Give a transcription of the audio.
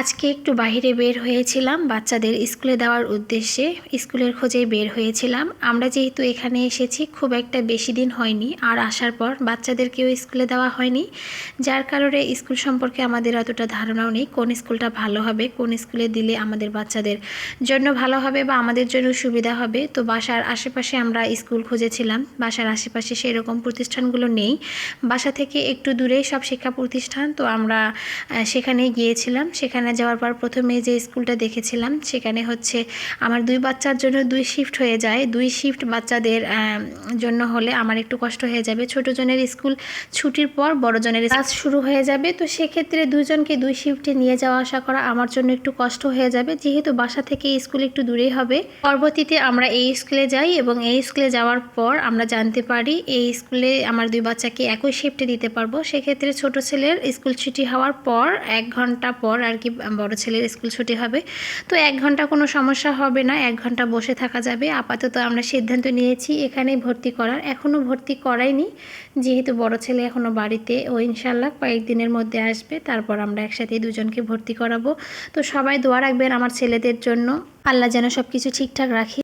আজকে একটু বাহিরে বের হয়েছিলাম বাচ্চাদের স্কুলে দেওয়ার উদ্দেশ্যে। স্কুলের খোঁজে বের হয়েছিলাম। আমরা যেহেতু এখানে এসেছি খুব একটা বেশি দিন হয়নি, আর আসার পর বাচ্চাদেরকেও স্কুলে দেওয়া হয়নি, যার কারণে স্কুল সম্পর্কে আমাদের অতটা ধারণাও নেই কোন স্কুলটা ভালো হবে, কোন স্কুলে দিলে আমাদের বাচ্চাদের জন্য ভালো হবে বা আমাদের জন্য সুবিধা হবে। তো বাসার আশেপাশে আমরা স্কুল খুঁজেছিলাম, বাসার আশেপাশে সেরকম প্রতিষ্ঠানগুলো নেই, বাসা থেকে একটু দূরেই সব শিক্ষা প্রতিষ্ঠান। তো আমরা সেখানে গিয়েছিলাম। সেখানে যাওয়ার পর প্রথমে যে স্কুলটা দেখেছিলাম সেখানে হচ্ছে আমার 2 বাচ্চার জন্য 2 শিফট হয়ে যায়। 2 শিফট বাচ্চাদের জন্য হলে আমার একটু কষ্ট হয়ে যাবে। ছোট জনের স্কুল ছুটির পর বড় জনের ক্লাস শুরু হয়ে যাবে, তো সেক্ষেত্রে দুজনকে 2 শিফটে নিয়ে যাওয়া আসা করা আমার জন্য একটু কষ্ট হয়ে যাবে, যেহেতু বাসা থেকে স্কুল একটু দূরেই হবে। পরবর্তীতে আমরা এই স্কুলে যাই এবং এই স্কুলে যাওয়ার পর আমরা জানতে পারি এই স্কুলে আমার 2 বাচ্চাকে একই শিফটে দিতে পারবো। সেক্ষেত্রে ছোট ছেলের স্কুল ছুটি হওয়ার পর 1 ঘন্টা পর আর কি বড় ছেলের স্কুল ছুটি হবে। তো 1 ঘন্টা কোনো সমস্যা হবে না, 1 ঘন্টা বসে থাকা যাবে। আপাতত আমরা সিদ্ধান্ত নিয়েছি এখানেই ভর্তি করার। এখনও ভর্তি করাইনি, যেহেতু বড় ছেলে এখনও বাড়িতে, ও ইনশাল্লাহ কয়েকদিনের মধ্যে আসবে, তারপর আমরা একসাথে দুজনকে ভর্তি করাবো। তো সবাই দোয়া রাখবেন আমার ছেলেদের জন্য, আল্লাহ যেন সব কিছু ঠিকঠাক রাখে।